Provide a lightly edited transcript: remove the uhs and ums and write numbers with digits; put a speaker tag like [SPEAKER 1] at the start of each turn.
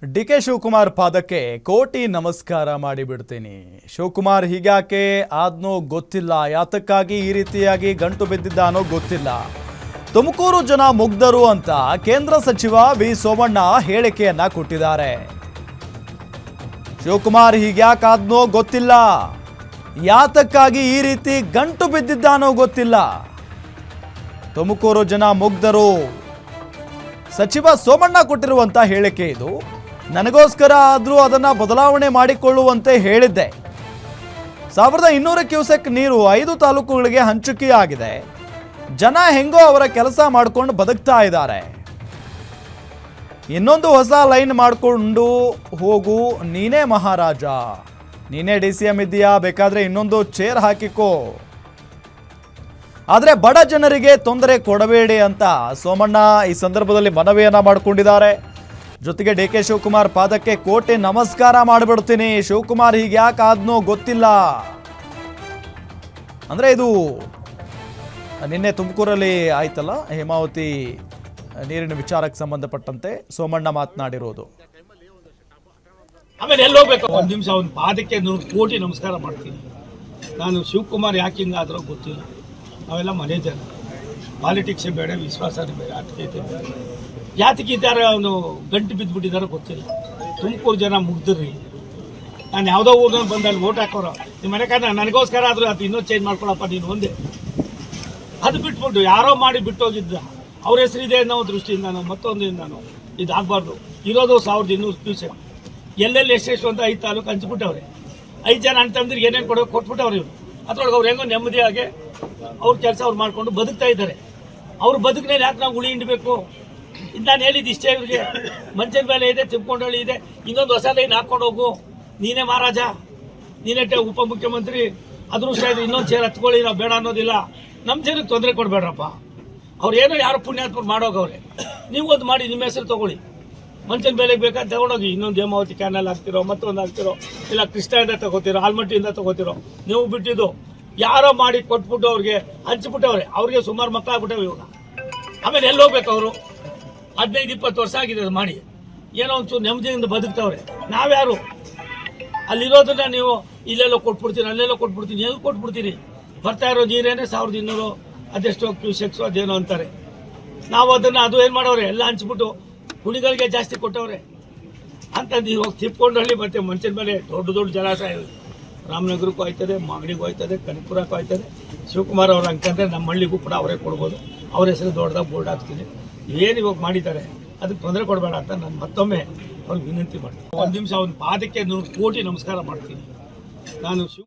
[SPEAKER 1] DK Shivakumar ಪಾದಕ್ಕೆ ಕೋಟಿ ನಮಸ್ಕಾರ ಮಾಡಿಬಿಡ್ತೀನಿ. ಶಿವಕುಮಾರ್ ಹೀಗ್ಯಾಕೆ ಆದ್ನೋ ಗೊತ್ತಿಲ್ಲ, ಯಾತಕ್ಕಾಗಿ ಈ ರೀತಿಯಾಗಿ ಗಂಟು ಬಿದ್ದಿದ್ದಾನೋ ಗೊತ್ತಿಲ್ಲ. ತುಮಕೂರು ಜನ ಮುಗ್ಧರು ಅಂತ ಕೇಂದ್ರ ಸಚಿವ ವಿ ಸೋಮಣ್ಣ ಹೇಳಿಕೆಯನ್ನ ಕೊಟ್ಟಿದ್ದಾರೆ. ಶಿವಕುಮಾರ್ ಹೀಗ್ಯಾಕಾದ್ನೋ ಗೊತ್ತಿಲ್ಲ, ಯಾತಕ್ಕಾಗಿ ಈ ರೀತಿ ಗಂಟು ಬಿದ್ದಿದ್ದಾನೋ ಗೊತ್ತಿಲ್ಲ. ತುಮಕೂರು ಜನ ಮುಗ್ಧರು. ಸಚಿವ ಸೋಮಣ್ಣ ಕೊಟ್ಟಿರುವಂತ ಹೇಳಿಕೆ ಇದು. ನನಗೋಸ್ಕರ ಆದರೂ ಅದನ್ನು ಬದಲಾವಣೆ ಮಾಡಿಕೊಳ್ಳುವಂತೆ ಹೇಳಿದ್ದೆ. 1200 ಕ್ಯೂಸೆಕ್ ನೀರು 5 ತಾಲೂಕುಗಳಿಗೆ ಹಂಚಿಕೆಯಾಗಿದೆ. ಜನ ಹೆಂಗೋ ಅವರ ಕೆಲಸ ಮಾಡ್ಕೊಂಡು ಬದುಕ್ತಾ ಇದ್ದಾರೆ. ಇನ್ನೊಂದು ಹೊಸ ಲೈನ್ ಮಾಡಿಕೊಂಡು ಹೋಗು, ನೀನೇ ಮಹಾರಾಜ, ನೀನೇ DCM ಇದ್ದೀಯಾ, ಬೇಕಾದ್ರೆ ಇನ್ನೊಂದು ಚೇರ್ ಹಾಕಿಕೋ, ಆದರೆ ಬಡ ಜನರಿಗೆ ತೊಂದರೆ ಕೊಡಬೇಡಿ ಅಂತ ಸೋಮಣ್ಣ ಈ ಸಂದರ್ಭದಲ್ಲಿ ಮನವಿಯನ್ನ ಮಾಡಿಕೊಂಡಿದ್ದಾರೆ. ಜೊತೆಗೆ ಡಿಕೆ ಶಿವಕುಮಾರ್ ಪಾದಕ್ಕೆ ಕೋಟಿ ನಮಸ್ಕಾರ ಮಾಡಿಬಿಡ್ತೀನಿ, ಶಿವಕುಮಾರ್ ಹೀಗೆ ಯಾಕೆ ಆದ್ನೋ ಗೊತ್ತಿಲ್ಲ. ಅಂದ್ರೆ ಇದು ನಿನ್ನೆ ತುಮಕೂರಲ್ಲಿ ಆಯ್ತಲ್ಲ, ಹೇಮಾವತಿ ನೀರಿನ ವಿಚಾರಕ್ಕೆ ಸಂಬಂಧಪಟ್ಟಂತೆ ಸೋಮಣ್ಣ ಮಾತನಾಡಿರೋದು.
[SPEAKER 2] ಆಮೇಲೆ ಎಲ್ಲಿ ಹೋಗ್ಬೇಕು, ಒಂದು ನಿಮಿಷ ಅವನ ಪಾದಕ್ಕೆ ಕೋಟಿ ನಮಸ್ಕಾರ ಮಾಡ್ತೀನಿ. ನಾನು ಶಿವಕುಮಾರ್ ಯಾಕೆ ಹಿಂಗಾದ್ರೂ ಗೊತ್ತಿಲ್ಲ. ನಾವೆಲ್ಲ ಮನೆ ಜನ, ಪಾಲಿಟಿಕ್ಸೇ ಬೇಡ, ವಿಶ್ವಾಸನೇ ಬೇಡ, ಆತ್ಮೀಯತೆ ಬೇಡ. ಯಾತಕ್ಕಿದ್ದಾರೆ ಅವನು ಗಂಟು ಬಿದ್ದುಬಿಟ್ಟಿದ್ದಾರೋ ಗೊತ್ತಿಲ್ಲ. ತುಮಕೂರು ಜನ ಮುಗ್ದ್ರಿ. ನಾನು ಯಾವುದೋ ಊರಿನಲ್ಲಿ ಬಂದು ಅಲ್ಲಿ ಓಟ್ ಹಾಕೋರು, ನಿಮ್ಮ ಮನೆ ಕಾರಣ ನನಗೋಸ್ಕರ ಆದರೂ ಅದು ಇನ್ನೊಂದು ಚೇಂಜ್ ಮಾಡ್ಕೊಳಪ್ಪ ನೀನು ಒಂದೇ. ಅದು ಬಿಟ್ಬಿಟ್ಟು ಯಾರೋ ಮಾಡಿ ಬಿಟ್ಟೋಗಿದ್ದ ಅವ್ರ ಹೆಸರಿದೆ ಅನ್ನೋ ದೃಷ್ಟಿಯಿಂದಾನು ಮತ್ತೊಂದಿಂದಾನು ಇದಾಗಬಾರ್ದು. ಇರೋದು 1200 ಕ್ಯೂಸೆಕ್, ಎಲ್ಲೆಲ್ಲಿ ಎಷ್ಟೆಷ್ಟು ಅಂತ 5 ತಾಲೂಕು ಹಂಚ್ಬಿಟ್ಟವ್ರೆ. 5 ಜನ ಅಣ್ಣ ತಮ್ಮಂದಿರಿಗೆ ಏನೇನು ಕೊಟ್ಬಿಟ್ಟವ್ರೆ ಇವರು. ಅದ್ರೊಳಗೆ ಅವ್ರು ಹೆಂಗೋ ನೆಮ್ಮದಿಯಾಗೆ ಅವ್ರ ಕೆಲಸ ಅವ್ರು ಮಾಡ್ಕೊಂಡು ಬದುಕ್ತಾ ಇದ್ದಾರೆ. ಅವ್ರ ಬದುಕಿನಲ್ಲಿ ಯಾಕೆ ನಾವು ಉಳಿ ಹಿಂಡಬೇಕು? ನಾನು ಹೇಳಿದ್ದು ಇಷ್ಟೇ, ಇವ್ರಿಗೆ ಮಂಚದ ಮೇಲೆ ಇದೆ, ತಿಳ್ಕೊಂಡಳ್ಳಿ ಇದೆ, ಇನ್ನೊಂದು ಹೊಸ ಲೈನ್ ಹಾಕೊಂಡು ಹೋಗು, ನೀನೇ ಮಹಾರಾಜ, ನೀನೇ ಉಪಮುಖ್ಯಮಂತ್ರಿ, ಅದೃಷ್ಟ ಇದೆ, ಇನ್ನೊಂದು ಚೇರ್ ಹತ್ಕೊಳ್ಳಿ, ನಾವು ಬೇಡ ಅನ್ನೋದಿಲ್ಲ. ನಮ್ಮ ಜನಕ್ಕೆ ತೊಂದರೆ ಕೊಡಬೇಡ್ರಪ್ಪ. ಅವ್ರು ಏನೋ ಯಾರು ಪುಣ್ಯಾತ್ಮರು ಮಾಡೋಗವ್ರೆ, ನೀವು ಒಂದು ಮಾಡಿ ನಿಮ್ಮ ಹೆಸರು ತೊಗೊಳ್ಳಿ, ಮಂಚದ ಮೇಲೆ ಬೇಕಾದ್ರೆ ತಗೊಂಡೋಗಿ. ಇನ್ನೊಂದು ಹೇಮಾವತಿ ಕ್ಯಾನಲ್ ಹಾಕ್ತಿರೋ, ಮತ್ತೊಂದು ಹಾಕ್ತಿರೋ, ಇಲ್ಲ ಕೃಷ್ಣದಿಂದ ತಗೋತಿರೋ, ಆಲ್ಮಟ್ಟಿಯಿಂದ ತಗೋತಿರೋ, ನೀವು ಬಿಟ್ಟಿದ್ದು ಯಾರೋ ಮಾಡಿ ಕೊಟ್ಬಿಟ್ಟು ಅವ್ರಿಗೆ ಹಂಚ್ಬಿಟ್ಟವ್ರೆ. ಅವ್ರಿಗೆ ಸುಮಾರು ಮಕ್ಕಳಾಗ್ಬಿಟ್ಟವೆ ಇವಾಗ. ಆಮೇಲೆ ಎಲ್ಲಿ ಹೋಗ್ಬೇಕು ಅವರು? 15-20 ವರ್ಷ ಆಗಿದೆ ಅದು ಮಾಡಿ, ಏನೋ ಒಂಚೂರು ನೆಮ್ಮದಿಯಿಂದ ಬದುಕ್ತವ್ರೆ. ನಾವ್ಯಾರು? ಅಲ್ಲಿರೋದನ್ನ ನೀವು ಇಲ್ಲೆಲ್ಲೋ ಕೊಟ್ಬಿಡ್ತೀನಿ, ಅಲ್ಲೆಲ್ಲೋ ಕೊಟ್ಬಿಡ್ತೀನಿ, ಎಲ್ಲಿ ಕೊಟ್ಬಿಡ್ತೀನಿ? ಬರ್ತಾ ಇರೋ ನೀರೇನೆ 1200 ಅದೆಷ್ಟೋ ಕ್ಯೂಸೆಕ್ಸು ಅದೇನೋ ಅಂತಾರೆ. ನಾವು ಅದನ್ನು ಅದು ಏನು ಮಾಡೋರೆ, ಎಲ್ಲ ಹಂಚ್ಬಿಟ್ಟು ಕುಣಿಗಳಿಗೆ ಜಾಸ್ತಿ ಕೊಟ್ಟವ್ರೆ ಅಂತಂದು ಇವಾಗ ತಿಪ್ಕೊಂಡಳ್ಳಿ ಮತ್ತೆ ಮಂಚದ ಮೇಲೆ ದೊಡ್ಡ ದೊಡ್ಡ ಜಲಾಶಯ ರಾಮನಗರಕ್ಕೂ ಆಯ್ತದೆ, ಮಾಗಡಿಗೂ ಆಯ್ತದೆ, ಕನಕಪುರಕ್ಕೂ ಆಯ್ತದೆ. ಶಿವಕುಮಾರ್ ಅವ್ರ ಅಂತಂದರೆ ನಮ್ಮ ಹಳ್ಳಿಗೂ ಕೂಡ ಅವರೇ ಕೊಡ್ಬೋದು. ಅವ್ರ ಹೆಸರು ದೊಡ್ಡದಾಗಿ ಬೋರ್ಡ್ ಹಾಕ್ತೀನಿ. ಏನು ಇವಾಗ ಮಾಡಿದ್ದಾರೆ ಅದಕ್ಕೆ ತೊಂದರೆ ಕೊಡಬೇಡ ಅಂತ ನಾನು ಮತ್ತೊಮ್ಮೆ ಅವ್ರಿಗೆ ವಿನಂತಿ ಮಾಡ್ತೀನಿ. ಒಂದು ನಿಮಿಷ ಅವನ ಪಾದಕ್ಕೆ 100 ಕೋಟಿ ನಮಸ್ಕಾರ ಮಾಡ್ತೀನಿ. ನಾನು